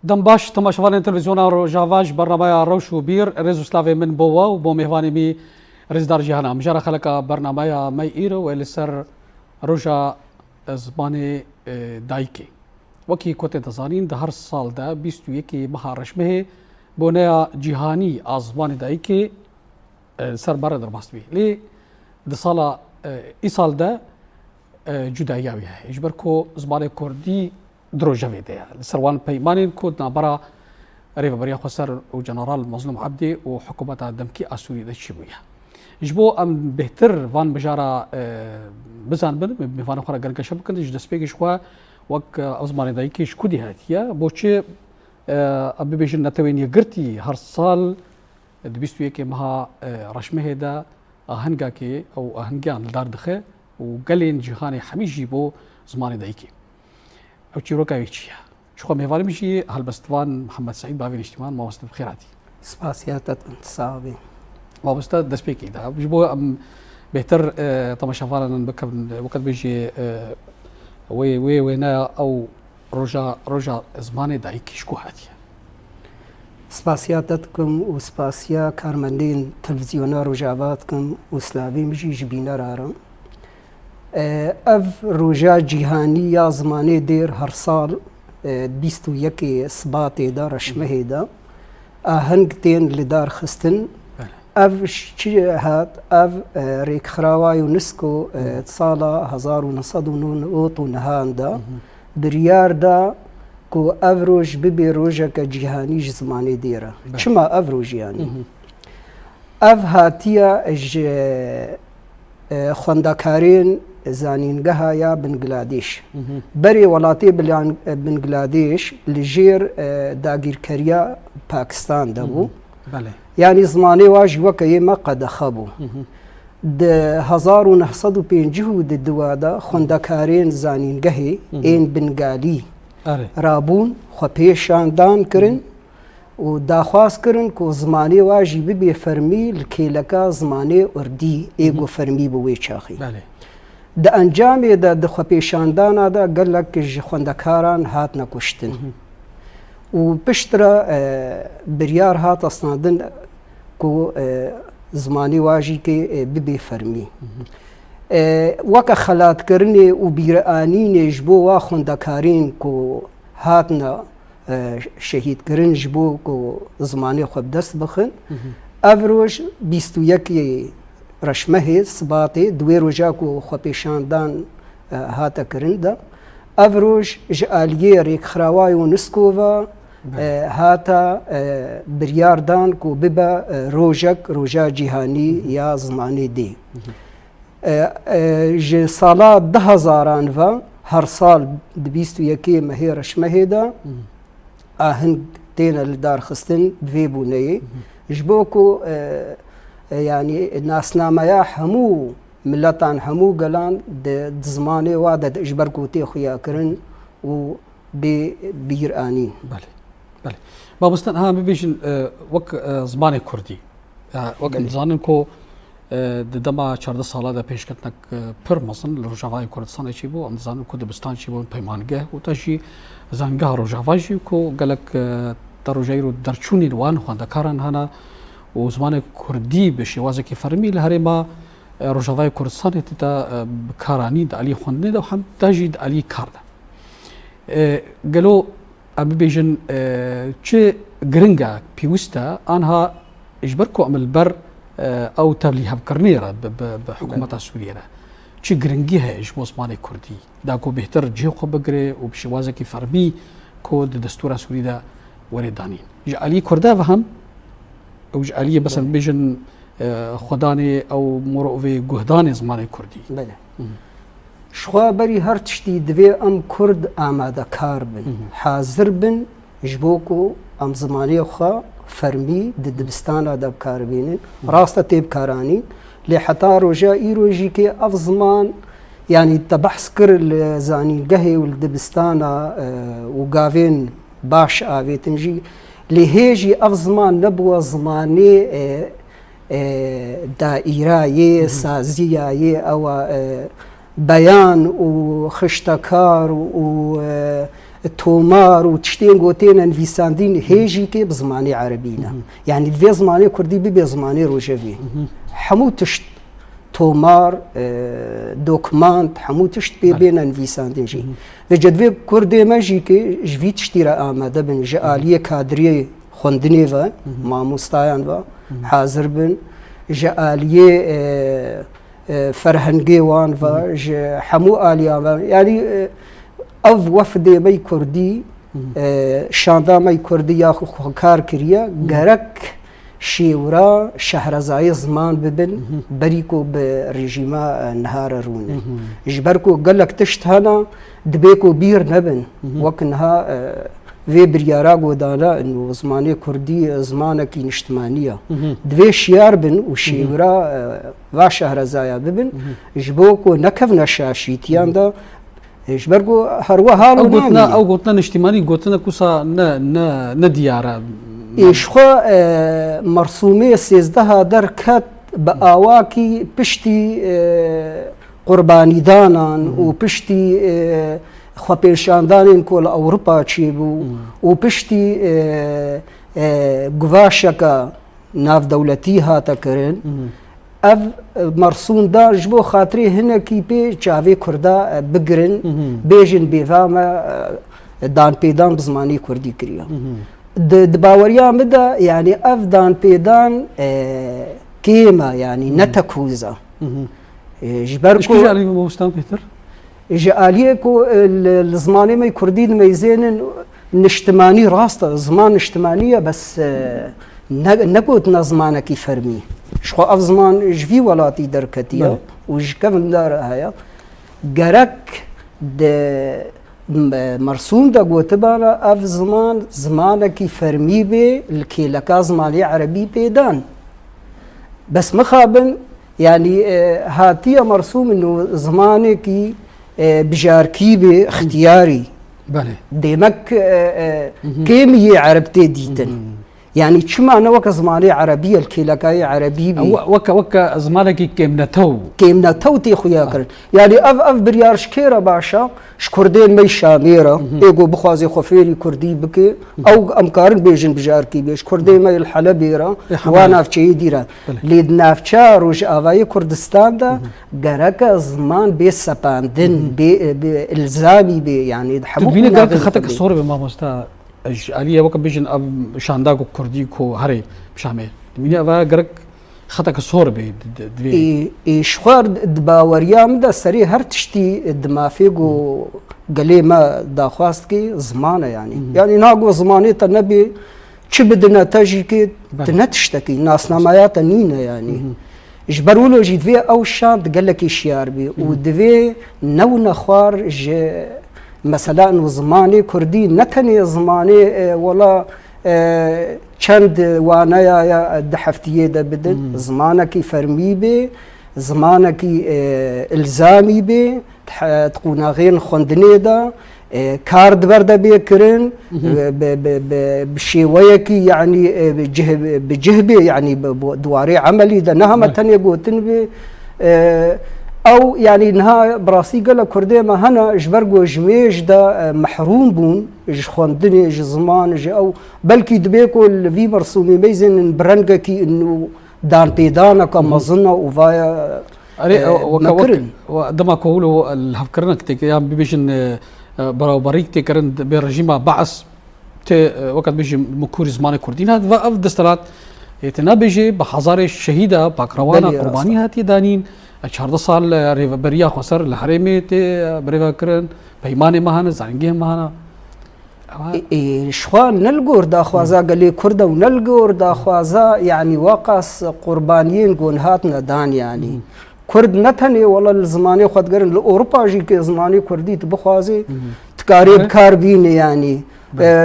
دنباش تماشوان تلفزيون روجافاج برنامج روش وبير ريزو سلافي من بوا وبو مهواني مي رزدار جهانا مجرى خلق برنامج مي ايرو والسر روجا زباني دايكي وكي كوتي تزانين ده هر سال ده بيستو يكي مها رشمه بونيا جهاني ازباني دايكي سر بره در باست بي لي ده سالا ايسال ده جدايا بيها اجبركو زباني كردي دروجه ده سروان بيمانين كود نابرا ريفا بريا خسر وجنرال مظلوم عبدي وحكومه دمكي اسوري دشبويا جبو ام بهتر فان بجارا بزان بن بفان اخرى قرقشه بكن دسبيك شوا وك ازماني دايكي شكودي هاتيا بوشي ابي بيجن نتوين يغرتي هر سال دبيستو يكي مها رشمه دا اهنگاكي او اهنگان دار دخه وقالين جهاني حميجي بو زماني دايكي او تشيروكا ويتشيا شو ميفالي مشي هالبستوان محمد سعيد بافين اجتماعي ما وصلت بخيراتي سباسياتات انتصابي ما وصلت دسبيكي دا بجبو ام بهتر طما شفانا بكم وقت بيجي وينا او رجا زماني دايكي شكو هاتيا سپاسیاتتکم و سپاسیا کارمندین تلویزیونا روجاواتکم و سلاوی مجی جبینا رارم اف روجا جیهانی یا زمانه دیر هر سال 21 سبات دا رشمه دا آهنگ تین لدار خستن اف چی هات اف ریک خراوای و نسکو سالا 1990 نهان دا بریار دا کو افروج ببی روجا که جهانی زمانی دیره چما افروج یعنی اف هاتیا خواندکارین زانینگه یا بنگلادیش بری ولاتی بنگلادیش لجیر داگیرکریا پاکستان دبو یعنی زمانی واج وکه ما قد خبو ده 1950 ده دوادا خواندکارین زانینگه این بنگالی رابون خو پیشاندان کرن و داخواست کرن که زمانی واجی ببی فرمی لکیلکا زمانی اردی ایگو فرمی بوی چاخی ده انجام ده خو پیشاندان ده گلک که خوندکاران هات نکشتن و پشترا بریار هات اسنادن که زمانی واجی که ببی فرمی وک خلات کرنی و بیرانی جبو و خوندکارین کو هاتنا شهید کرن جبو کو زمانی خوب دست بخن افروج 21 رشمه سباتی دوی روجا کو خو پیشاندان هاتا کرن دا افروج جالیه ریک خراوای و نسکووا هاتا بریاردان کو ببا روجا جهانی یا زمانی دی ج سالا 2000 و هر سال 21 مهی رشمه دا آهنگ تین لدار خستن دوی بونه جبو کو یعنی ناسنامه همو ملتان همو گلان د زمانه و د اجبر کو تی خویا کرن و بیر آنی بله بابستان ها بيجن وك زمانه كردي وك انزانن کو دما 14 ساله ده پیشکتنک پر مثلا روجاوای کردستان چی بو انزان کو دبستان چی بو پیمانگه و تاشی زنگه روجاوای کو گلک دروجایرو درچونی وان خواندکاران هنا و زمان کردی بشی وازه کی فرمی لهرما روجاوای کردستان تا کارانی د علی خوندنه ده هم تاجید علی کارده گلو ابي بيجن چه گرنگا پیوستا آنها اجبركو عمل بر او تبلي هفكرنيرا بحكومه سوريا چه گرنگی ہے اج عثماني كردي دا کو بهتر جه خو بگره و بشوازه کی فرمی کو د دستور سوري دا وردانين جالي كردا فهم او جالي بس بيجن خداني او مروفي گهدان زماني كردي بله شخوا بری هر تشتی دوی ام کرد آماده کار بن حاضر بن جبوکو ام زمانی خوا فرمی دبستان دب کار بینن راسته تیب کارانی لی حتا روجا ای روجی که اف زمان یعنی تبحث کر زانیگه و دبستان و گاوین باش آویتنجی لی هیجی اف زمان نبو زمانی دائره سازیه او بیان و خشتکار و تومار وتشتين قوتين انفيساندين هيجي كي بزماني عربينا يعني في زماني كردي بزماني روجافي حمو تشت تومار دوكمانت حمو تشت بين انفيساندين جي وجد في كردي ما جي كي جفي تشتيرا آماده بن جالية كادرية خوندني و ماموستایان و حاضر بن جالية فرهنگی وان و حمو آلیا يعني او وفد مي كردي شاندا مي كردي يا كار كريا غرك شيورا شهرزاي زمان ببن بريكو بريجيما نهار رون جبركو قالك تشت هنا دبيكو بير نبن وكنها في بريارا قودانا انه زماني كردي زمانك نشتمانيه دوي شيار بن وشيورا و شهرزايا ببن جبوكو نكفنا شاشيتيان دا جبركو هروا هالو نامي او قلتنا نشتماني قلتنا كوسا نا ديارا ايشخوا مرسومي سيزدها دركت بآواكي بشتي قرباني دانان وبشتي خواپیشاندانین کل اوروپا چی بو و پشتی گواشکا ناف دولتی هاتا کرن اف مرسوم دا جبو خاطری هنکی پی چاوی کردا بگرن بیجن بیواما دان پیدان بزمانی کردی کریا دباوریا مدا يعني أفدان بيدان كيما يعني نتكوزا جبركو ايش جالي موستان بيتر جاليكو الزماني ما كردين ميزين نشتماني راستا زمان نشتمانية بس نقود نزمانة كي فرمي شخو اف زمان جفي ولاتي دركتيا وجكفن دار هيا قرك مرسوم دا قوتبانا اف زمان كي فرمي بي الكي لكا زماني عربي بيدان بس مخابن يعني هاتية مرسوم انه زماني كي بجاركي بي اختياري ديمك كيمية عربتي ديتن يعني شو معنى وكا زماني عربية الكيلكاي عربي بي وكا زمانك كيمنتو تي خويا كرن يعني اف بريار شكيرا باشا شكردين مي شاميرا ايغو بخوازي خفيري كردي بكي او امكارن بيجن بجاركي بيش كردين مي الحلبيرا وانا في ديرا ليد نافچا روج اواي كردستان دا غركا زمان بي سباندن بي الزامي بي يعني تبيني قالك خطك الصور بما مستا عليه وقت بيجن شانداكو كرديكو هري بشامل من أبغى قرك خطك الصور بي شخوار دباوريام دا سري هر تشتي دمافيقو قلي ما داخواستكي زمانه يعني ناقو زماني تنبي بدنا تجي كي تنتشتكي ناس نمايات نينا يعني جبرولو جيد فيه او شاند قال لك الشيار بي ودفي نو نخوار مثلا انه زماني كردي نتني زماني ولا چند وانايا دحفتيه دا بدن زمانك فرمي بي زمانك الزامي بي تقونا غير خندني دا كارد بردا بيكرن بشيويكي يعني بجهبي يعني دواري عملي دا نها تانية قوتن بي او يعني انها براسي قال كردي ما هنا جبرقو جميج دا محروم بون خواندني زمان او بلكي دبيكو في مرسومي ميزن برنقا كي انه دان بيدانا كمظنة وفايا مكرن ودما كولو الهفكرنا كتك يام بيجن براو بريك تكرن برجيما بعث وقت بيجي مكور زمان كردين هذا افضل دستلات يتنا بيجي بحضار الشهيدة باكروانا قرباني هاتي دانين 14 سال ريفا بريا خسر الحريمي تي بريفا كرن بيماني مهانا زانجيه مهانا شوان نلقور دا خوازا قالي كردا ونلقور دا خوازا يعني واقص قربانيين قون هاتنا دان يعني كرد نتني والله الزماني خد قرن لأوروبا جي كي زماني كردي تبخوازي تكاريب كاربيني يعني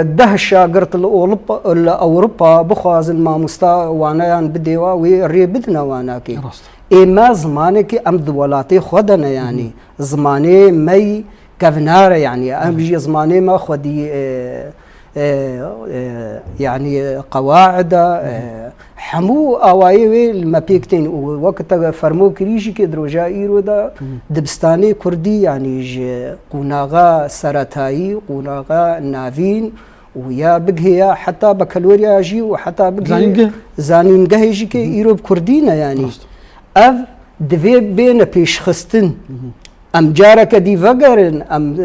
ده شاقرت الأوروبا بخواز الماموستا وانا يعني بديوا ويري بدنا واناكي إما زمانك أم دولاتي خدنا يعني زماني مي كفنارة يعني أم بيجي زماني ما خدي يعني قواعد حمو آوائي المبيكتين وقت فرمو كريشي كي دروجا إيرو دا دبستاني كردي يعني قوناغا سرطاي قوناغا نافين ويا بقهيا حتى بكالوريا جي وحتى بقهيا زانينجه جي كي إيرو بكردينا يعني أف دفي بين بيش خستن ام جارك دي فقرن ام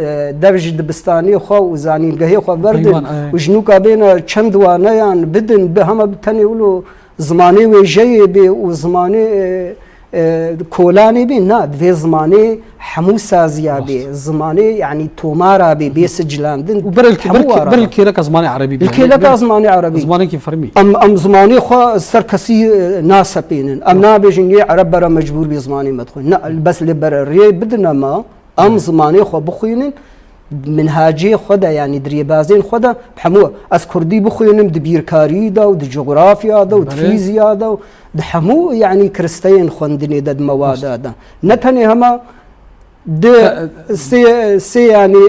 دفج دبستاني خو وزانينجه خو بردن وجنوكا بين چند وانيان بدن بهم بتني ولو زماني وجي بي وزماني كولاني بي نا دفي زماني حمو سازيا بي زماني يعني تومارا بي سجلاندن بركي لك زماني عربي بالكي لك زماني عربي زماني كيف فرمي ام زماني خو سركسي ناس بينن ام نابجن عرب برا مجبور بزماني مدخل بس لبر الري بدنا ما ام زماني خو بخوينن منهاجي خدا يعني دريبازين خدا بحموه از كردي بخوينم دبيركاري دا ود جغرافيا دا ود فيزياء دا دحمو يعني كريستيان خوندني دا مواد دا نتني هما د سي يعني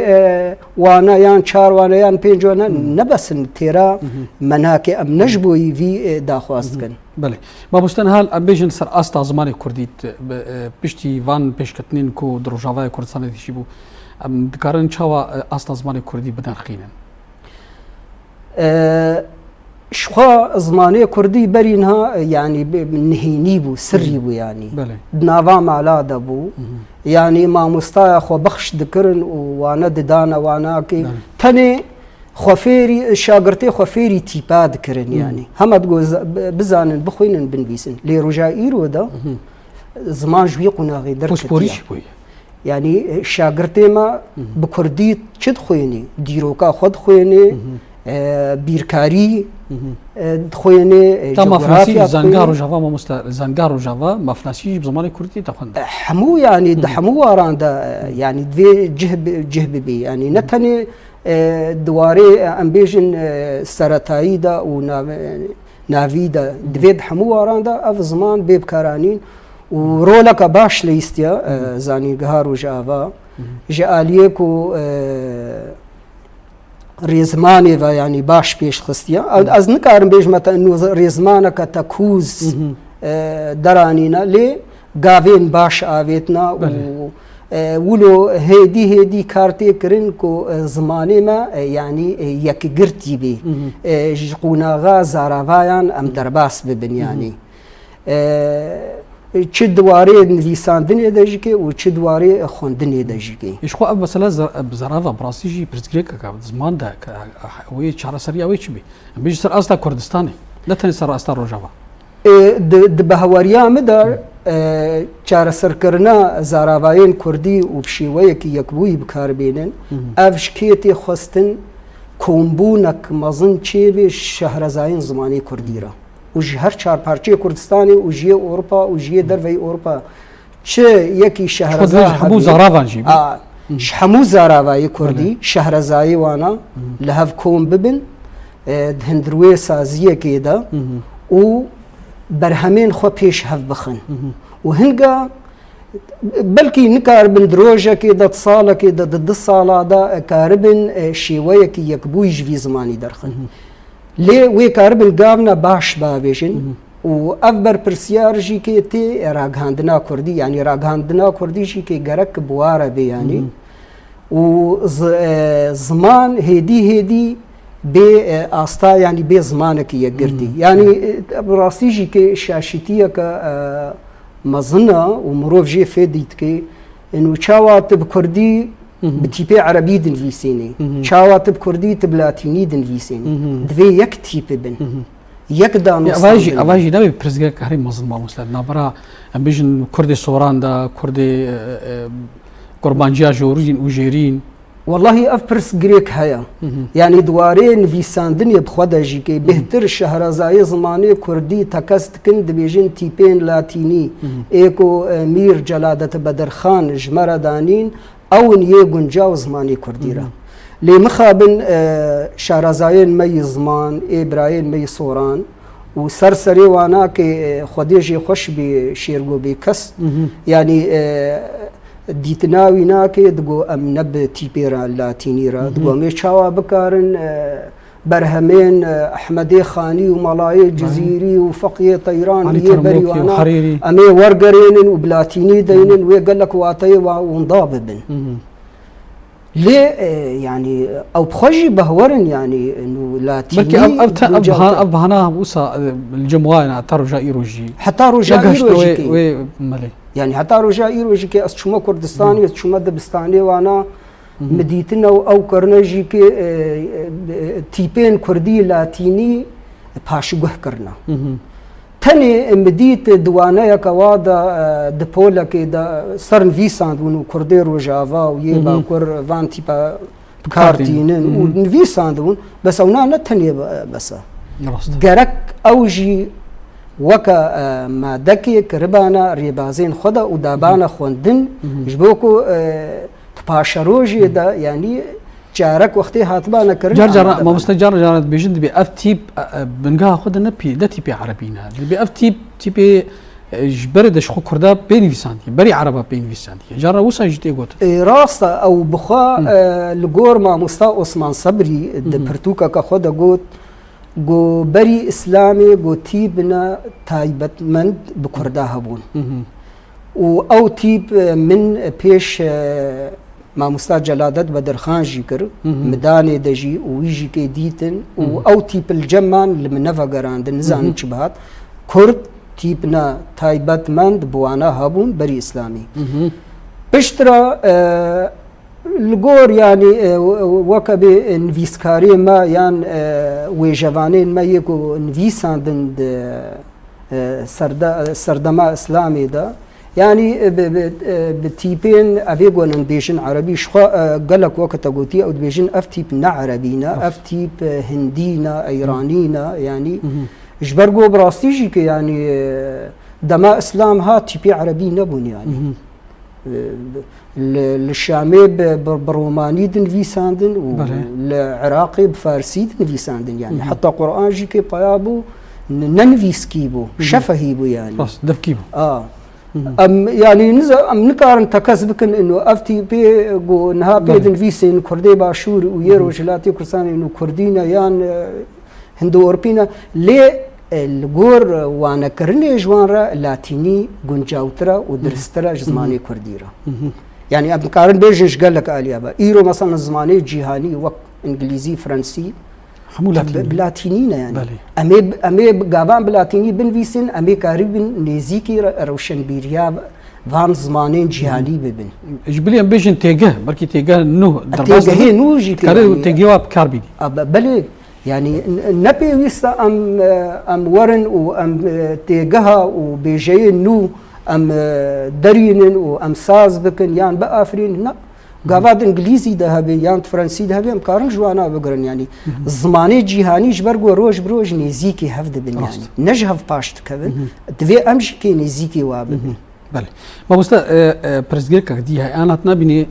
وانا يان چار وانا يان پنج وانا نبس تيرا مناكي ام نجبوي في داخواست كن بله ما بوستن هال امبيجن سر استا زماني كرديت بشتي وان بشكتنين كو دروجاوا كردستان ديشيبو ام دكارن چاوا استا زماني كردي بدن خينن شخوا زماني كردي برينها يعني نهيني بو سري بو يعني نافا معلا دبو يعني ما مستايا خو بخش دكرن وانا ددانا وانا كي تاني خوفيري شاگرتي خوفيري تيبا دكرن يعني هما تقول بزانن بخوينن بنبيسن لي رجائيرو دا زمان جوي قناغي دركت يعني شاگرتي ما بكردي چد خويني ديروكا خود خويني بيركاري خويني جغرافيا زنگار وجافا ما مست زنگار وجافا مفناسي بزمان كردي تخند حمو يعني دحمو واران دا يعني دفي جهب بي يعني نتني دواري امبيجن سرطاي دا و نافي دا دفي دحمو واران دا اف زمان بيبكارانين ورولك باش ليستيا زاني قهار وجافا جاليكو ريزماني و يعني باش بيش خستيا از نكارم بيش متى انه ريزمانك تكوز درانينا لي قافين باش آويتنا ولو هيدي كارتي كرن كو زماني ما يعني يك قرتي بي قوناغا زاراوايان ام درباس ببن يعني چه دواره نویساندن داجیکی و چه دواره خواندن داجیکی. ایش خو مثلا زراوا براسیجی پرسکریک که زمان ده وی چهار سری اوی چی بی؟ بیش سر استا کردستانی. نه تنی سر استا روجاوا. د بهواریا مدار چهار سر کرنا زراوایان کردی و بشیوه کی یکبوی بکار بینن. افشکیتی خواستن کومبونک مزن چی بی شهرزاین زمانی کردی را. وجه هر چهار پارچه کردستانی وجه اروپا وجه دروی اروپا چه یکی شهرزای حمو زاراوان جی حمو زاراوای کردی شهرزای وانا لهف کوم ببن هندروی سازیه که دا و برهمین خو پیش هف بخن و هنگا بلکی نکار بن دروجه که دا تصاله که دا 10 ساله دا کاربن شیوه که یک بوی جوی زمانی درخن ليه ويكاربن قامنا باش بابيشن وأكبر برسيار جي كي تي راغاندنا كردي يعني راغاندنا كردي جي كي غرق بوارا بي يعني وزمان هدي بي استا يعني بي زمانك يقردي يعني براسي جي كي شاشتيه ك مزنا ومروف جي فيديت كي انه تشاوات بكردي بتيبي عربي دنفيسيني شاوات بكردي تبلاتيني دنفيسيني دوي يك تيبي بن يك دانوس اواجي نبي برزقه كهري مزن ما مسلم نابرا امبيجن كردي سوران دا كردي قربانجيا جورين وجيرين والله افبرس غريك هيا يعني دوارين فيساندن يبخدا جيكي بهتر شهرزاي زماني كردي تكست كند بيجن تيبين لاتيني ايكو مير جلادة بدر خان جمرة دانين او نيه گنجاو زماني كرديرا لي مخابن شهرزاين مي زمان ابراهيم مي سوران وسرسري وانا كي خديجي خوش بشيرغو بكس يعني دیتناوی ناکه دگو ام نب تیپیرا لاتینی را دگو می چاوا بکارن برهمين أحمدي خاني وملاي جزيري وفقيه طيران يبري وانا أمي ورقرين وبلاتيني دينن ويقال لك واتي ونضاببن ليه يعني او بخجي بهورن يعني انه لاتيني ابهنا وسا الجموان ترجع يروجي حتى رجع يروجي يعني حتى رجع يروجي كي اسشما كردستاني اسشما دبستاني وانا مديتنا او كرنجي كي تيبين كردي لاتيني باشغه كرنا تاني مديت دوانه كوادا دبولا كده سرن فيساند ونو كردير وجافا ويبا كور فانتي با كارتينن ونفيساند بس اونا نتني بس جرك اوجي وكا ما دكي كربانا ريبازين خدا ودابانا خوندن جبوكو تباشروجي دا يعني جارك وقتي هاتبانا كرنا جرجر ما مستجار جارت بيجند بأفتيب بنجا خد النبي ده تيبي عربينا بأفتيب تيبي جبرد شخو كردا بين فيسانتي بري عربة بين فيسانتي جرا وصا جتي قلت راستا او بخا لغور ما مستا عثمان صبري دبرتوكا كخدا قلت جو بري اسلامي جو تيبنا تايبت مند بكردا هبون او تيب من بيش ما مستا جلادت بدرخان جيكر مداني دجي ويجي كي ديتن او تيب الجمان اللي نفا قراند نزان شبهات كرد تيبنا تايبت مند بوانا هابون بري اسلامي بشترا الجور يعني وكبي انفيسكاري ما يعني ويجوانين ما يكو انفيساندن سردما اسلامي دا يعني بتيبين افيغون بيجن عربي شخا قالك وقت قوتي او بيجن افتيب عربينا افتيب هندينا ايرانينا يعني جبرقو براستيجي يعني دما اسلام ها تيبي عربي نبون يعني الشامي بروماني دن فيساندن والعراقي بفارسي دن فيساندن يعني حتى قرآن جيكي بيابو ننفيسكيبو شفهيبو يعني بس دفكيبو يعني نزا نكارن تكسبكن انه افتي بي جو نها بيدن فيسين كردي باشور ويرو جلاتي كرسان انه كردينا يان هندو اوربينا ليه الجور وانا كرني جوانرا لاتيني جونجاوترا ودرسترا زماني كرديرا يعني ابن كارن بيجش قال لك اليابا ايرو مثلا زماني جيهاني وقت انجليزي فرنسي بلاتينينا يعني امي غابان بلاتيني بن فيسن امي قريب نزيكي روشن بيريا فان زمانين جيهاني ببن جبلي بيجن تيجه بركي تيجه نو تيجه نو جي كاري تيجه بكاربي بلي يعني نبي ويسا ام ورن وام تيجها وبيجي نو ام درين وام ساز بكن يعني بافرين لا قاعد انجليزي ذهبي يعني فرنسي ذهبي ام كارن جوانا بقرن يعني زماني جيهاني جبرغو روج بروج نيزيكي هفد بن يعني نجهف باشت كبن تبي امشي كي نيزيكي وابن بله ما بس برزجيك دي هاي انا تنبيني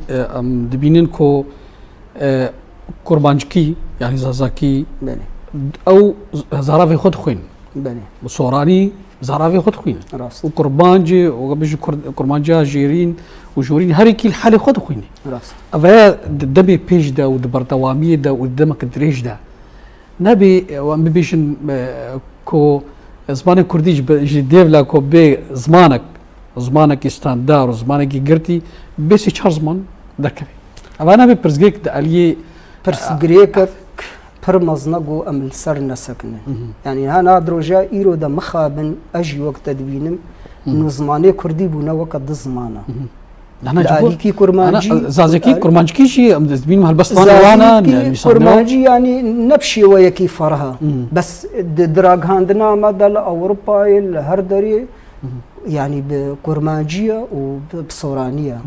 دبينين كو قربانجكي يعني زازاكي بله او زرافي خد خوين بله وصوراني زرافي خد خوين وقربانجي وقبش قربانجا جيرين وجورين هريكي الحالة خد خوين افا دبي بيج دا ودبرتوامي دا ودمك دريج دا نبي وام بيشن كو زمان كرديج جديف كو بي زمانك ستاندار وزمانك قرتي بس يشار زمان دركبي افا نبي برزجيك دا الي برزجيك برمزنقو ام السر نسكن يعني هانا دروجا ايرو دا مخابن اجي وقت تدبينم انه زماني كردي بونا وقت زمانه لاليكي كرمانجي زازكي كرمانجي شي دبين مع البسطاني وانا كرمانجي يعني نبشي ويكي فرها بس دراغ هاندنا مدل اوروبا الهردري يعني بكرمانجيه وبصورانيه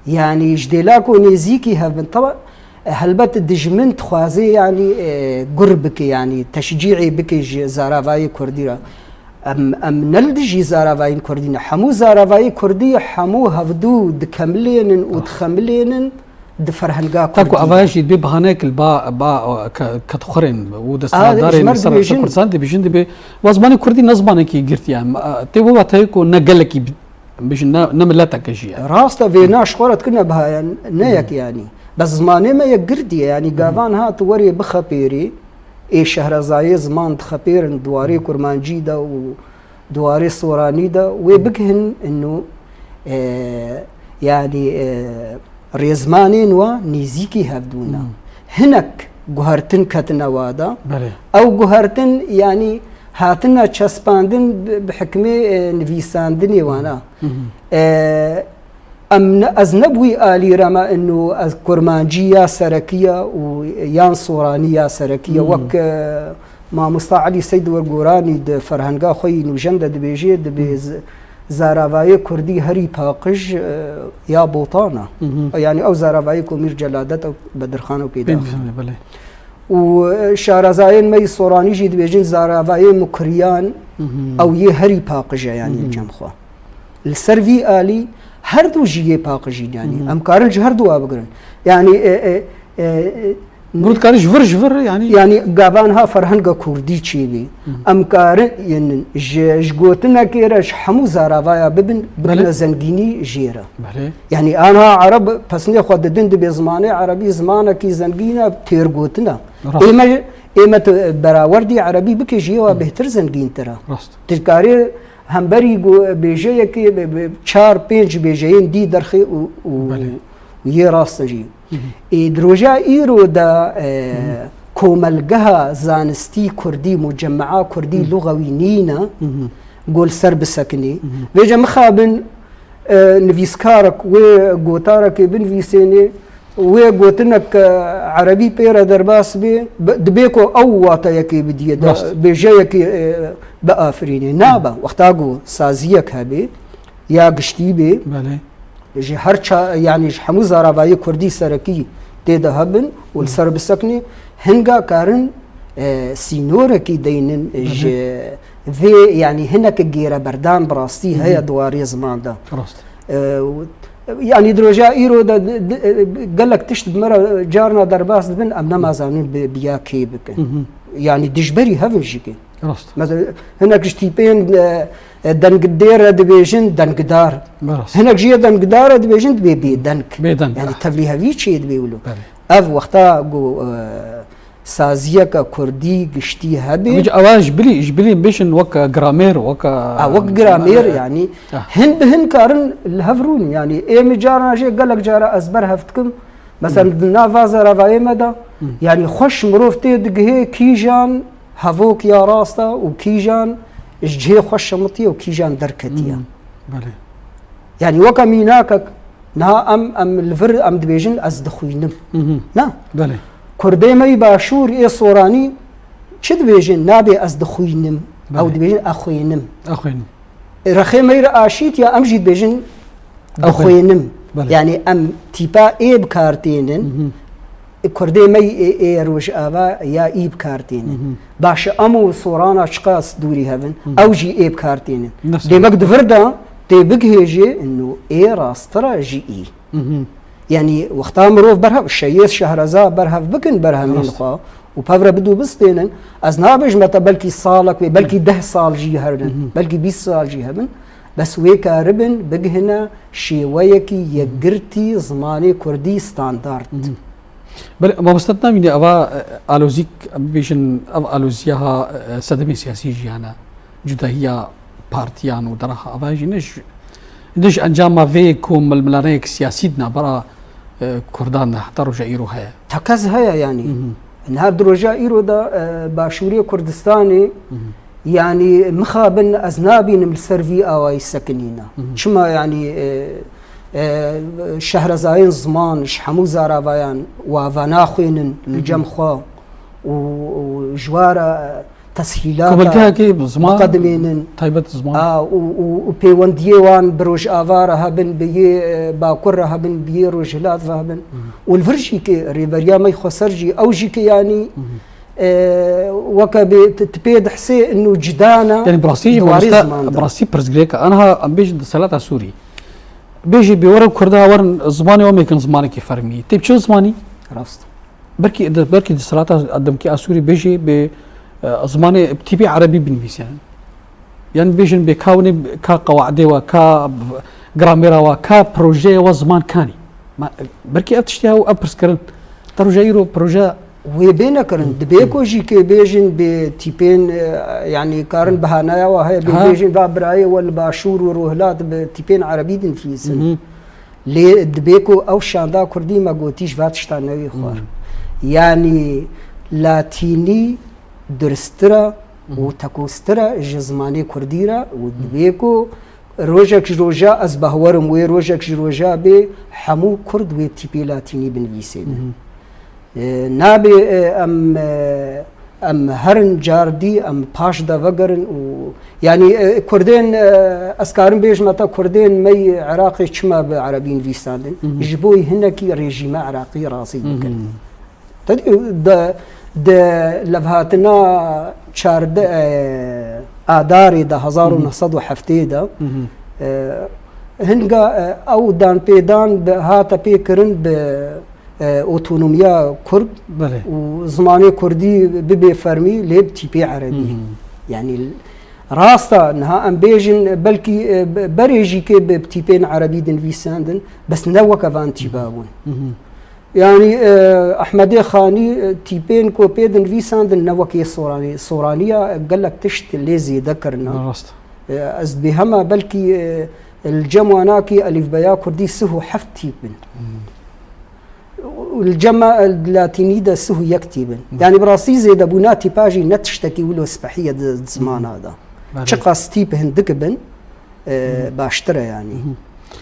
يعني جديلاكو نيزيكي هبن طبعا هلبت دجمنت خوازي يعني قربك يعني تشجيعي بكي زارافاي كرديرا ام نلدجي زارافاي كردينا حمو زارافاي كردي حمو هفدو دكملين ودخملين دفرهنقا كردي تاكو افاجي بي بهانيك با كتخرين ودستاداري نصر كردستان دي بيجن دي وزماني كردي نزماني كي قرتي يعني تيبو تايكو نقلكي بيش نملاتك شيء راستا فيناش خورت كنا بها نيك يعني بس زماني ما يقردي يعني قافان هات وري بخبيري اي شهرزاي زمان تخبير دواري كرمانجي دا ودواري صوراني دا ويبكهن انه يعني ريزمانين ونيزيكي هفدونا هناك جوهرتن كتنا وادا او جوهرتن يعني هاتنا تشسباندن بحكمه نفيساندني وانا أم أزنبوي آلي رما إنه كرمانجية سركية ويان صورانية سركية وك ما مستعلي سيد ورقوراني د فرهنگا خوي نوجند دبيجي دبيز زاراوای كردي هري باقج يا بوطانا يعني أو زاراوای كومير جلادت أو بدرخان و بيدا وشارزاين مي صوراني جي دبيجين زاراوای مكريان أو هري باقج يعني الجمخوا السرفي آلي هر دو جیه پاقجین يعني ام کارن هر دو آبگرن يعني مرد کارش ور يعني قابانها فرهنگا كردي چيبي ام کارن يعني جگوتنا كيرش حمو زاراوايا ببن زنگيني جيرا يعني انا عرب پسني خود دند بزمانه عربي زمانه كي زنگينا تيرگوتنا ايما براوردي عربي بكي جيوا بهتر زنگين ترى تذكاري همبری بیجه که 4-5 بیجهین دی درخی و یه راستجی. دروجا ایرو دا کوملگه زانستی کردی مجمعه کردی لغوی نینا گل سر بسکنی. ویجا مخابن نویسکارک و گوتارک بنویسینی و گوتنک عربی پیرا درباس بی دبیکو او واتا یکی بدیه بیجه یکی بآفريني نابا وقتاقو سازيك هبي يا قشتي بي جي هرشا يعني حمو زاراوای كردي سركي تيدا هبن والسر بسكني هنگا كارن سينوركي دينن جي في يعني هناك جيرا بردان براستي هيا دواري زمان دا يعني دروجا ايرو دا قال لك تشتد مرة جارنا درباس بن امنا ما زانين بيا كيبك يعني دجبري هفن جيكي مثلا هناك جتيبين دنقدير دبيجن دنقدار هناك جيه دنقدار دبيجن دبي دنك يعني تفليها في شيء دبيولو اف وقتا جو سازيكا كردي قشتي هبي اواج بلي بيشن وكا جرامير وكا جرامير يعني هن كارن الهفرون يعني ايم جارنا جي قال لك جارا ازبر هفتكم مثلا نافا زراوای مدا يعني خوش مروفتي دقهي كيجان هفوك يا راستا وكيجان جهي خوش مطيه وكيجان دركتيه يعني وكا ميناكك نا ام الفر ام دبيجن از دخوينم نا كردي مي باشور اي صوراني چه دبيجن نابي از دخوينم او دبيجن اخوينم رخي مير اشيت يا امجي دبيجن اخوينم يعني ام تيبا اي بكارتينن كردي مي اي روش ابا يا اي بكارتينن باش امو صورانا شقاس دوري هبن او جي اي بكارتينن دي مقد فردا تي بقهيجي انه اي راسترا جي اي يعني وقتا مروف برهب الشيس شهرزا برهب بكن برهمين خوا وبافرا بدو بستينن از نابج متى بلكي صالك بلكي 10 صال جي هردن بلكي 20 صال جي هبن بس ويكا ربن بقهنا شيويكي يقرتي زماني كردي ستاندارد بل ما بستطنا مني أبا ألوزيك بيشن أبا ألوزيها صدمي سياسي جيانا جداهية بارتيان ودرها أبا جينش أنجام ما فيكم الملانيك سياسيدنا برا كردان حتى رجع إيرو هيا تكز هيا يعني نهار درجا إيرو دا باشورية كردستاني يعني مخابن أزنابي من السرفي أواي سكنينا شما يعني شهرزاين زمان شحمو زاراوایان وفناخوين الجمخوا وجوارا تسهيلات مقدمين طيبة زمان وبيونديوان بروج آفارا هبن بيه باكورا هبن بيه روجلات هبن والفرشي كي ريفريا مي خسرجي أوجي كي يعني وكا تبيد حسي انه جدانا يعني براسي برزغريكا انا ام بيجي صلاه سوري بيجي بيورا كردا ورن زماني وميكن زماني كي فرمي تيب شو زماني راست بركي صلاه قدم كي اسوري بيجي ب زماني بتبي عربي بنفيس يعني بيجن بكاوني كا قواعد وكا جراميرا وكا بروجي وزمان كاني بركي ابتشتيها وابرسكرن ترجع يرو بروجا وبينا كرن دبيكو جي كي بيجن بتيبين يعني كارن بهانايا وهي بيجن بابراي والباشور وروهلات بتيبين عربي دين في سن لي دبيكو او شاندا كردي ما قوتيش فاتشتان نوي خوار يعني لاتيني درسترا وتكوسترا جزماني كرديرا ودبيكو روجك روجا از بهورم وي روجك روجا به حمو كرد و تيبي لاتيني بنفيسين نابي ام هرن جاردي ام باش دا وگرن و يعني كردين اسكارن بيج متا كردين مي عراقي چما بعربين فيسادن جبوي هنكي ريجيم عراقي راسي بكن د لفهاتنا چارد آداري دا 1907 دا هنگا او دان پیدان به هاتا پیکرن به اوتونومیا کرد و زمانه کردی ببی فرمی لیب تیپی عربی يعني راستا نها ام بيجن بلكي بريجي كي بتيبين عربي دن فيساندن بس نوكا فان تيباون يعني احمد خاني تيبين كو بيدن فيساندن نوكي صورانية قال لك تشت الليزي ذكرنا از بهما بلكي الجمواناكي الف بيا كردي سهو حفت تيبن والجمع اللاتيني دا سهو يكتيبن يعني براسي زي دابوناتي باجي نتشتكي ولو سبحية زمان هذا شقا ستيب هندكبن باشترى يعني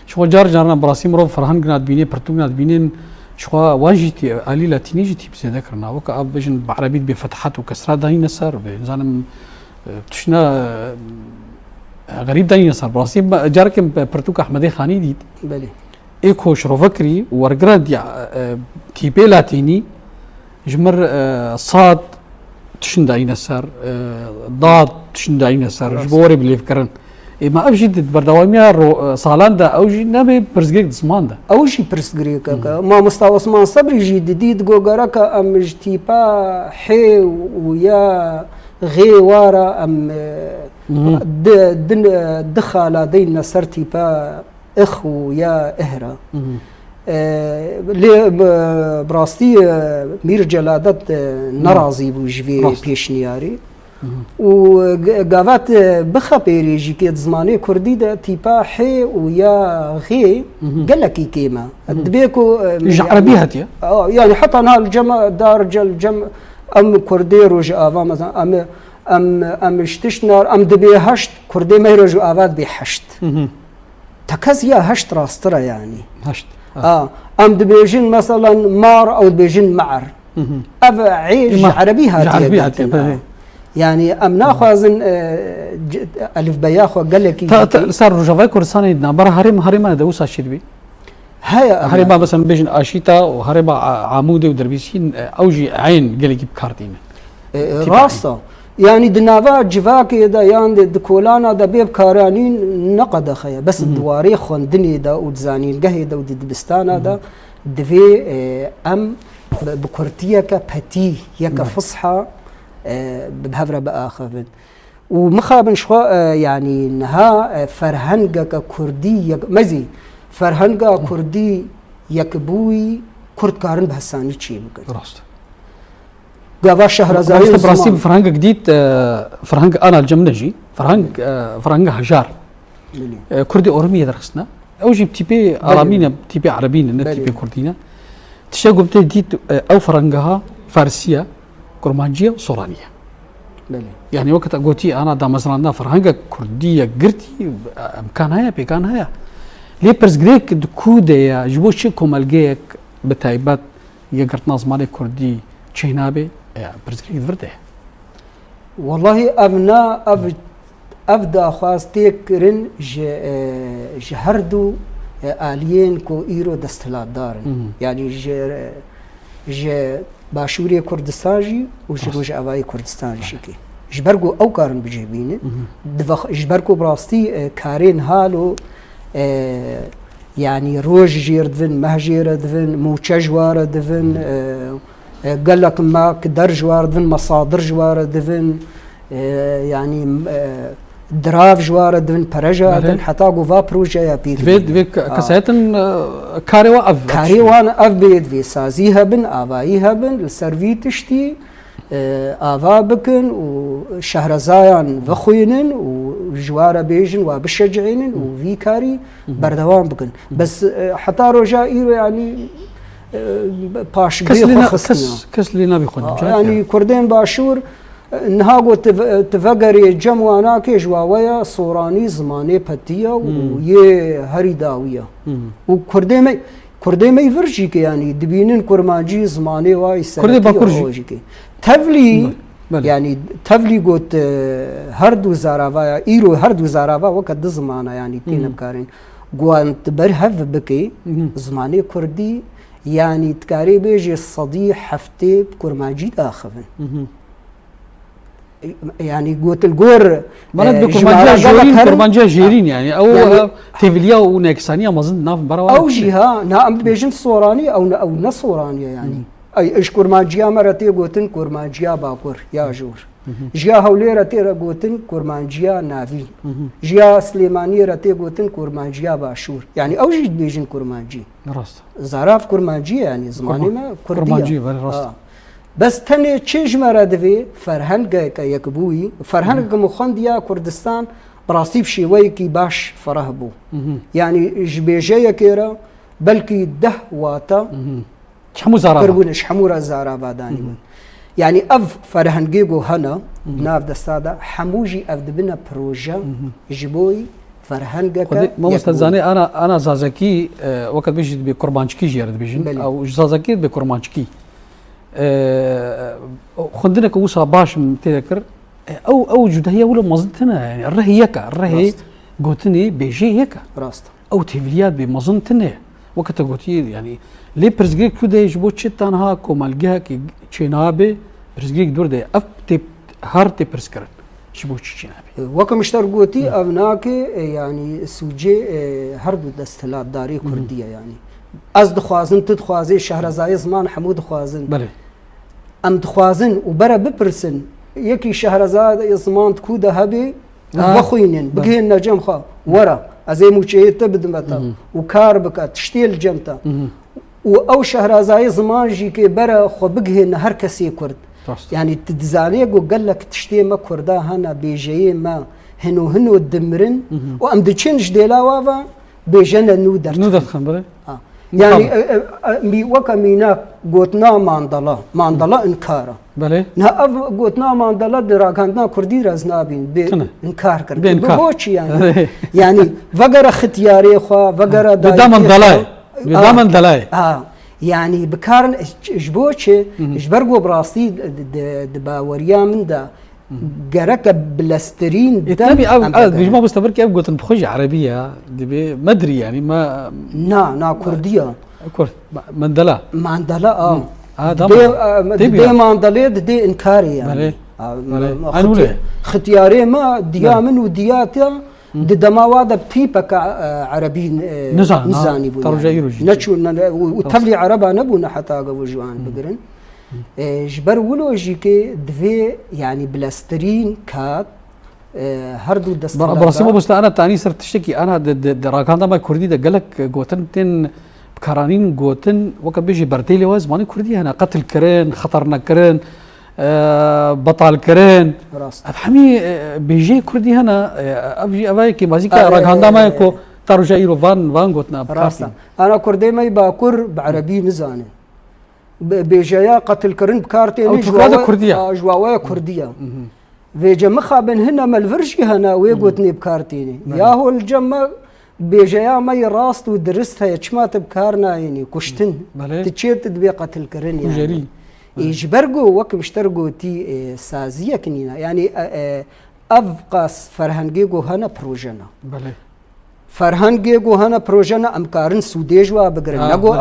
شو جارنا براسي مرو فرهان قنات بيني برتو قنات بينين شو واجتي آلي لاتيني جتي بس ذكرنا وكا بيجن بعربي بفتحات وكسرات داهي نسر بإنسان تشنا غريب داهي نسر براسي جارك برتوك أحمد خاني ديد بلي إيكو شروفكري ورقراد تيبي لاتيني جمر صاد تشن داهي نسر ضاد تشن داهي نسر جبوري بلي فكرن ما أوجد بردواميا صالان دا أوجي نبي برزقيك زمان دا أوجي برزقيك ما مستوى عثمان صبري جديد جوجرك أم اجتيبا حي ويا غي وارا أم دخل دينا سرتي با إخو يا إهرا لي براستي مير جلادت نرازي بوجفي بيشنياري وقافات بخبيري جي كي زماني كردي دا تيبا حي ويا غي قال لك كيما دبيكو عربي هاتيا يعني حتى انا الجمع دارج الجمع ام كردي روج افا مثلا ام اشتشنار ام دبي هشت كردي ما يرجو افات بحشت تكزيا هشت راسترا يعني هشت ام دبيجين مثلا مار او دبيجين معر اف عيج عربي هاتيا يعني ام ناخذن الف بياخو قال لك صار رجوي كردستان نابر هرم دوسا شدبي هاي هرم مثلا بيجن اشيتا وهرم عمودي ودربيسين اوجي عين قال لك بكارتين راستا يعني دنافا جفاكي دا يعني دكولانا دا بيب كارانين نقد خيا بس الدواري خندني دا وتزانين قهي دا ودبستانا دا دفي ام بكرتيه كبتي يك فصحى بهفرة بآخر ومخابن شو يعني نها فرهنجا كردي مزي فرهنجا كردي يكبوي كرد كارن بهساني تشي بكت راست قافا شهرزاري براسي فرهنجا جديد فرهنج انا الجمنجي فرهنج هجار كردي اورميه درسنا او جيب تيبي ارامينا تيبي عربينا تيبي كردينا تشاغو بتديت او فرهنجها فارسيه كرمانجية وصورانية يعني وقت أقولتي أنا دا مثلا فرهنجة كردية قرتي أمكانها بيكانها ليه برزقريك دكودة جبوش كومالجيك بتايبات يقرت نظماني كردي تشينابي برزقريك دفرده والله أبنا أبدا خواستيك رن جهردو آليين كو إيرو دستلات دارن يعني باشوري كردستان جي وجروج أواي كردستان شكي جبرقو أو كارن بجيبينه جبرقو براستي كارين هالو يعني روج جير دفن مهجير دفن موچة جوار دفن قال لك ما كدر جوار دفن مصادر جوار دفن يعني دراف جوار دن برجا دن حتى قوفا بروجا يا بير فيد كساتن كاريوا اف كاريوان اف بيد في سازي هبن افاي هبن السيرفي تشتي افا بكن وشهرزايان وخوينن وجوار بيجن وبشجعين وفي كاري بردوام بكن بس حتى رجا ايرو يعني باش كس لنا بيخون يعني كردين باشور نهاجو تفجري جموانا كجواويا صوراني زماني بتيا ويه هريداوية وكردي ما يفرجي يعني دبينن كرمانجي زماني واي كردي باكورجي تفلي يعني تفلي قلت هردو زارافا ايرو هردو زارافا وقت زمانا يعني تين بكارين قوانت برهف بكي زماني كردي يعني تكاري بيجي الصديق حفتي بكرمانجي داخفن يعني قوت الجور بلد كرمانجا جيرين يعني او تيفليا ونكسانيا مازن ناف برا او جهه نعم بيجن صوراني او نصوراني يعني اي ايش كرمانجيا مرتي قوتن كرمانجيا باكور يا جور جيا هوليرة تيرا قوتن كرمانجيا نافي جيا سليماني رتي قوتن كرمانجيا باشور يعني او جيد بيجن كرمانجي راست زراف كرمانجي يعني زماني ما كرمانجي راست بس تاني تشيج مرادفي فرهنگ يكبوي فرهنگ مخنديا كردستان براسيب شوي كي باش فرهبو يعني جبيجيا كيرا بلكي ده واتا شحمو زارابا كربونش حمورا زارابا داني يعني اف فرهنگيغو هنا ناف دستادا حموجي اف دبنا بروجا جبوي فرهنگك ما مستزاني انا زازاكي وقت بيجي بكرمانشكي جيرد بيجن او زازاكي بكرمانشكي خندنا كوسا باش متذكر او جدهيه ولا مزنتنا يعني الرهي قوتني بيجي هيك راست او تيفليات بمزنتنا وقت قوتي يعني لي برزغيك كده يجبو تشتان هاكو مالجها كي تشينابي برزغيك دور ده اف تي هارتي برسكرن شبو تشينابي وكم اشترقوتي ابناك يعني سوجي هردو دستلات داري كرديه يعني از دخوازن تدخوازي شهرزاي زمان حمود خوازن بله ام دخوازن وبرا ببرسن يكي شهرزاد زمان تكوده هبي وخوينن بقين نجم خا ورا ازي موشي تبدمتا وكار بك تشتيل جمتا او شهرزاي زمان جيكي برا خو بقين هر كسي كرد يعني تدزاليق وقال لك تشتي ما كردا هنا بيجي ما هنو الدمرن وام دتشنج ديلا وافا بيجنا نودر خنبره يعني وكمينا قوتنا ماندلا انكارا بله نا قوتنا ماندلا دراغاندنا كردي رزنابين انكار كرد بوچ يعني وغير اختياري خو وغير بدامن دلاي يعني بكارن جبوچ جبرغو براسي دباوريا من دا جرك بلاسترين ده بيجمع مستمر كيف قلت بخج عربيه دي ما ادري يعني ما نا كرديه مندلا دي ماندلا دي انكاري يعني اختياري ما ديامن ودياتا دما وادا بتيبك عربي نزاني نتشو وتفلي عربا نبونا حتى قبل جوان بقرن جبر ولوجيكي دفي يعني بلاسترين كات هردو دستلا برسمه بس انا تاني صرت تشتكي انا راكان ما كردي ده قالك قوتن تن بكرانين قوتن وقت بيجي برتيلي واز ماني كردي هنا قتل كرين خطرنا كرين بطل كرين افهمي بيجي كردي هنا ابجي ابايكي مازيكا راكان ما يكو ترجع يرو فان قوتنا انا كردي ما يباكر بعربي نزاني بيجايا قتل كرن بكارتين جواوية كردية فيجا مخابن هنا مالفرشي هنا ويقوتني بكارتيني يا هو الجمع بيجايا ما يراست ودرستها يتشمات بكارنا يعني كشتن تشيت دبي قتل كرن يعني يجبرقو وكم اشترقو تي سازية كنينا يعني افقاس فرهنجيقو هنا بروجنا فرهنگيغو هنا بروجنا امكارن سوديجوا بقرن نغو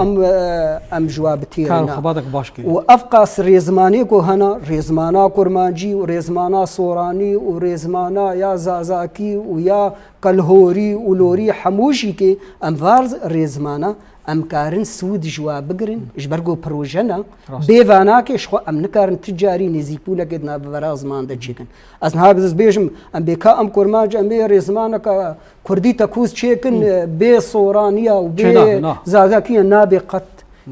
ام جواب تيرنا خبادك باشكي وافقاس ريزمانيغو هنا ريزمانا كرمانجي وريزمانا صوراني وريزمانا يا زازاكي ويا كالهوري ولوري حموشي كي امفارز ريزمانا ام كارن سود جوا بگرن جبرگو پروژنا بیوانا که شخو ام نکارن تجاری نزی پولا کدنا براز مانده چیکن از نها بز بیجم ام بیکا ام کرماج ام بی رزمانا کا کردی تکوز چیکن بی صورانیا و بی زازاکی نابی قط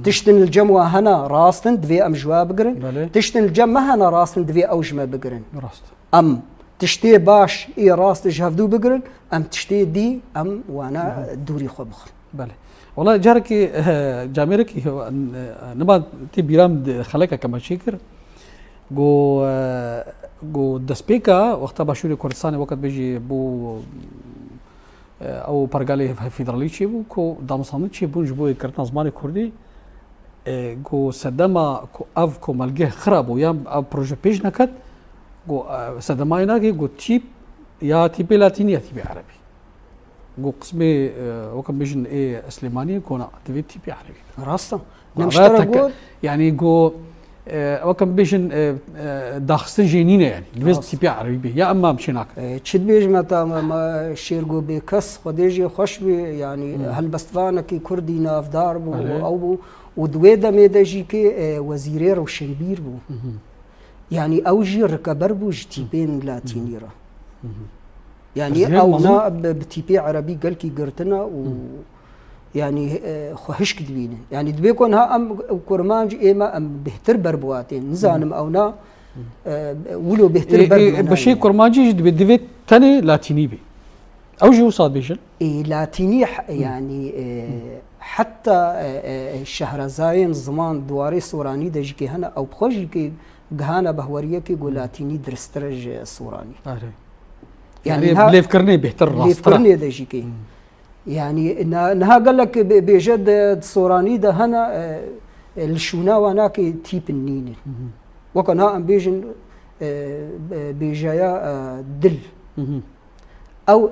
تشتن الجموة هنا راستن دوی ام جوا بگرن تشتن الجمع هنا راستن دوی اوجمه بگرن ام تشتي باش اي راست جهفدو بقرن ام تشتي دي ام وانا دوري خو بخر بله والله جارك جاميرك نبا تي بيرام خلقه كما شكر جو دسبيكا وقت باشوري كردستان وقت بيجي بو او برغالي فيدراليشي بو كو دامسامتشي بونج بو كرتنا زماني كردي جو سدما كو اف كو ملغه خراب ويام بروجي بيج نكت جو سدماينا جو تيب يا تيبي لاتيني يا تيبي عربي جو قسمي وكم بيجن ايه سليماني كونا تبي تيبي عربي راستا نمشترك يعني جو وكم بيجن داخستن جينينا يعني بس تيبي عربي بي يا اما مشيناك تشد بيج ما شيرجو بكس خديجي خوش بي يعني هل بستفانا كي كردي نافدار بو او ودويدا ميداجي كي وزيري روشنبير بو يعني اوجي ركبر بو جتيبين لاتينيرا يعني او نا بتيبي عربي قال كي قرتنا و يعني خوهش كدبينه يعني دبيكون ها ام كرمانج ايما ام بهتر بربواتين نزانم او نا ولو بهتر بربواتين بشي كرمانجي دبي تاني لاتيني بي اوجي وصاد بيجن لاتيني يعني حتى الشهرزاين زمان دواري سوراني دجكي هنا او بخوجي كي جهانا بهوريه كي لاتيني درسترج سوراني يعني بليف كرني بيهتر راس بليف كرني دجكي يعني نها قال لك بجد صوراني ده هنا الشونا وناك تيب النين وكان ها ام بيجن بجايا دل او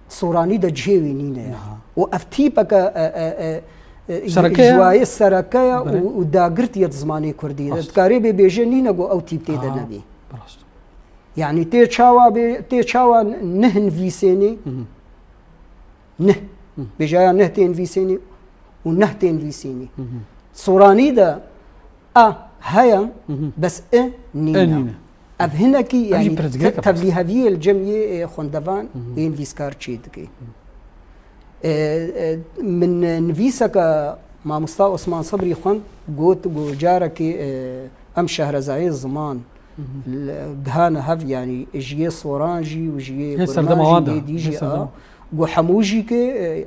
صوراني ده جيوي نينا يعني وافتيبك جواي السركايا وداغرت يد زماني كردي تكاري بيجن نينا او تيب تيدا نبي يعني تي تشاوا نهن فيسيني نه بجايا نهتين فيسيني ونهتين فيسيني صوراني دا هيا بس نينا اف هناكي يعني تبلي هذه الجمعية خندفان ين فيسكار تشيدكي من نفيسك مع مصطفى عثمان صبري خند قوت جاركي ام شهرزاي الزمان جهانا هف يعني جي صورانجي وجي كرمانجي ديجي جو حموجي كي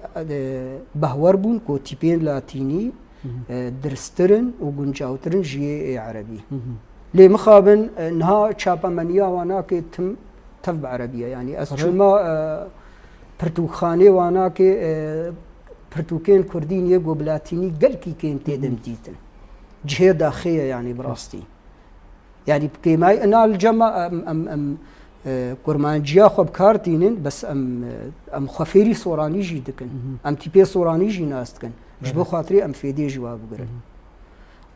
بهور بون كو تيبين لاتيني درسترن وجنجاوترن جي عربي لي مخابن انها تشابا منيا وانا كي تم تف عربيه يعني اسشما برتوخاني وانا كي برتوكين كردين يجو بلاتيني قال كي كين تيدم تيتن جهه داخيه يعني براستي يعني بكيماي انا الجمع ام كرمانجيا خو بكارتينن بس ام خفيري صوراني جي دكن ام تيبي صوراني جي ناس دكن جبو خاطري ام فيدي جواب بقرن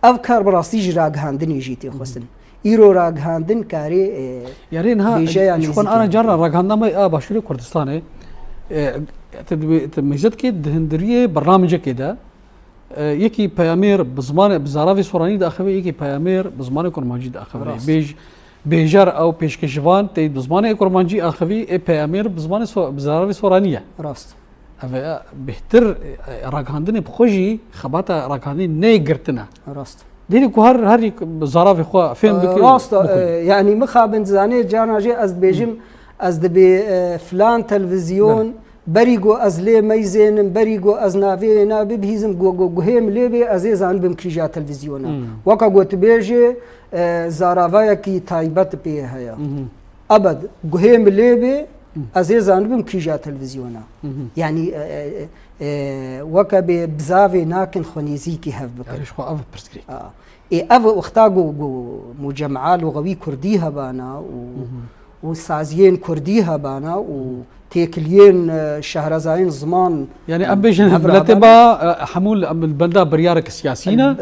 افكار براسي جراغ هاندن جيتي خصن ايرو راغ هاندن كاري يعني انها شكون انا جرى راغ هاندن ما باشوري كردستان تميزت كي دهندريه برنامج كده يكي بيامير بزمان بزارافي صوراني داخوي يكي بيامير بزمان كرمانجي داخوي بيج بيجر او بيشكشفان تي بزمان كرمانجي اخوي بيامير بزمان بزارافي صورانيه راست بهتر راغاندني بخوجي خباتا راغاندني نيغرتنا راست ديري كو هر زارافي خو فين بك راست يعني مخابن زاني جانا جي از بيجم از دبي فلان تلفزيون بريغو از لي ميزين بريغو از نافينا ببهيزم جو هيم ليبي ازيزان بمكريجا تلفزيونا وكا قوت بيجي زارافايا كي تايبت بي هيا ابد جو هيم ليبي ازيزان بمكريجا تلفزيونا يعني وكا بزافي ناكن خونيزيكي هاف بكر شو اف برسكري اف اختاغو مجمعات لغوي كرديها بانا وسازيين كرديها بانا وتيكليين شهرزاين زمان يعني ام بيجن بلاتبا حمول ام البندا بريارك سياسينا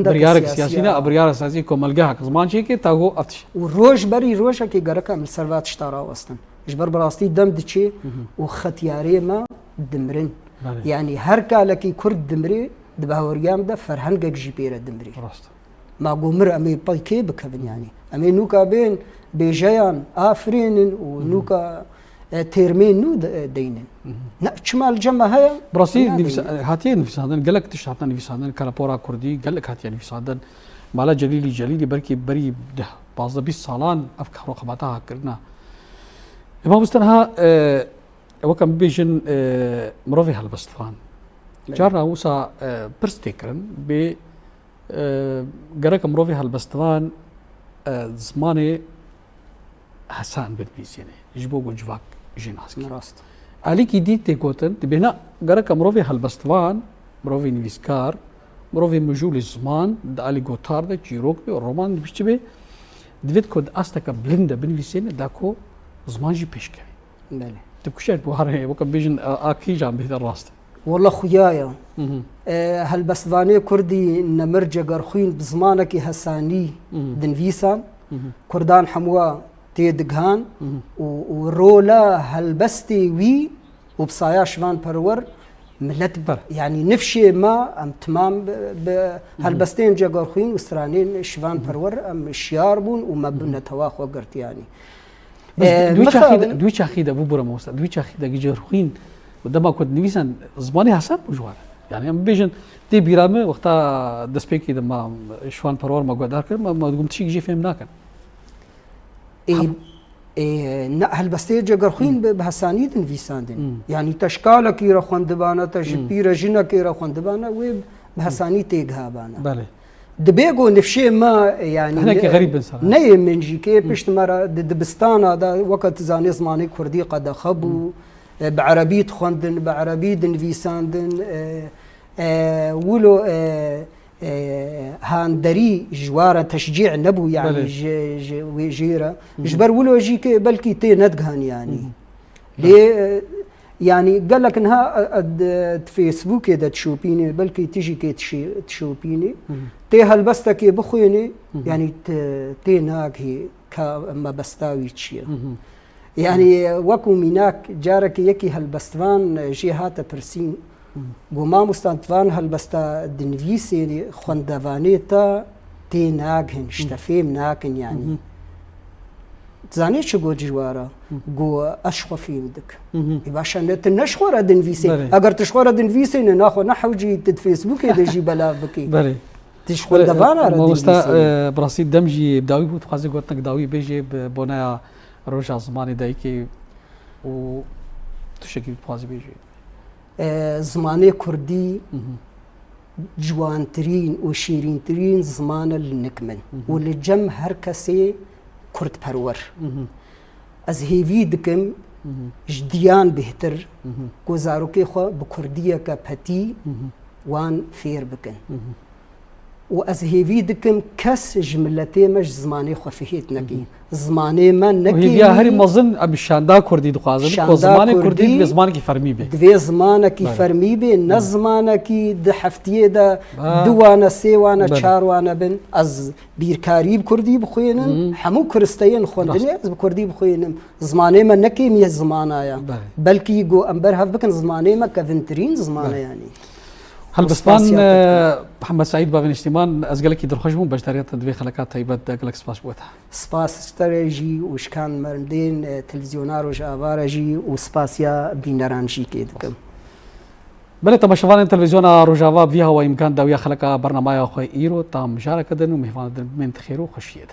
بريارك سياسينا بريارك سياسي كملغا زمان شي كي تاغو افتش وروج بري روجا كي غركا من سرفات اشترا وسطن جبر براستي دم دچي وختياري ما دمرن يعني هر كالكي كرد دمري دباوريام ده فرهنگك جيبيرا دمري راست ما قومر امي بايكي بكبن يعني امي نوكا بين بيجيان افرين ونوكا تيرمين نو دينن شمال جمع هيا براسي هاتين نفس هذا قالك تشحطنا نفس هذا كالابورا كردي قالك هاتين نفس هذا مالا جليلي بركي بري ده بعض 20 سالان افكار رقبتها كرنا ما مستنها وكم بيجن مروفي هالبستفان جارنا وسا برستيكرن ب قرك مروفي هالبستفان زماني حسان بالبيزيني جبوق وجواك جيناسكي راست عليك دي تيكوتن تبينا قرك مروفي هالبستفان مروفي نيفيسكار مروفي مجول الزمان دالي غوتارد جيروك رومان بيشتبه دفيد كود استك بلندا بنفيسين داكو زمان جي بيشكي بله تبكشت بوهاري وكم بيجن اكي جام بهذا الراست والله خويايا هالبستفاني كردي نمرجع قرخين بزمانك هساني دنفيسان كردان حموا تيدقهان ورولا هالبستي وي وبصايا شفان برور ملت يعني نفشي ما ام تمام هالبستين جا قرخين وسرانين شفان برور ام شياربون وما بنا تواخو قرت يعني دويتش اخيدا ابو برا موسى دويتش اخيدا جرخين ودما كنت نفيسان زماني حسن بجوار يعني ام بيجن تي بيرامه وقتها دسبيكي دما شفان برور ما قدر ما تقوم تشي جي فهم ناكن هالبستيجا قرخين بهسانيد نفيساندن يعني تشكالك يرا خوندبانا تجبيرا جنك يرا خوندبانا وبهساني تيغها بانا بله دبيغو نفشي ما يعني احنا غريب بنصر ني من جيكي بشت مرة دبستان هذا وقت زاني زماني كردي قد خبو بعربيت خوندن بعربيد نفيساندن ولو هاندري جوارا تشجيع نبو يعني جيرة جبر ولو جيك بلكي تي ندقهن يعني ليه يعني قال لك انها فيسبوك اذا تشوبيني بلكي تيجي كي تشوبيني تي هالبستك بخويني يعني تي ناك هي كما بستاوي تشيا يعني وكو مناك جارك يكي هالبستفان جهات برسين وما مستنطفان هالبستا دنفيسي خوندفانيتا تي ناقهن شتفيم ناقن يعني تزاني شو قو جوارا قو اشخو فيم دك يباشا نت نشخورا دنفيسي اگر تشخورا دنفيسي ناخو نحوجي تد فيسبوك يدجي بلا بكي بلي تشخو دفانا دنفيسي براسي دمجي بداوي بو تخازي قوتنك داوي بيجي بونايا روجا زماني دايكي و تشكي بتخازي بيجي زمانه كردي جوانترين وشيرينترين زمانه للنكمن والجم هر كسي كرد برور از هيفي دكم جديان بهتر كوزاروكي خو بكردية كبتي وان فير بكن واز هيفي دكم كس جملتي مش زماني خو فيهت نكي زماني ما نكي وهي هري مظن ابي شاندا كردي دقازن وزماني كردي بزمانك فرمي به دوي زمانك فرمي به نزمانك دحفتيه دا دوانا سيوانا چاروانا بن از بيركاري بكردي بخوينن حمو كرستين خوندني از بكردي بخوينن زماني ما نكي مي زمانايا بلكي جو امبر هاف بكن زماني ما كفنترين زمانا يعني هالبستان محمد سعيد بابن اجتمان ازقلك يدر خشمون باشتريات تدوي خلقات هيبت اقلك سباس بوتها سباس ستريجي وش كان مرندين تلفزيونار وش افارجي وسباسيا بينرانجي كيدكم بله تماشوان تلفزيون روجافا فيها وامكان داويه خلقا برنامج اخوي ايرو تام مشاركه دن ومهفان من خير وخشيه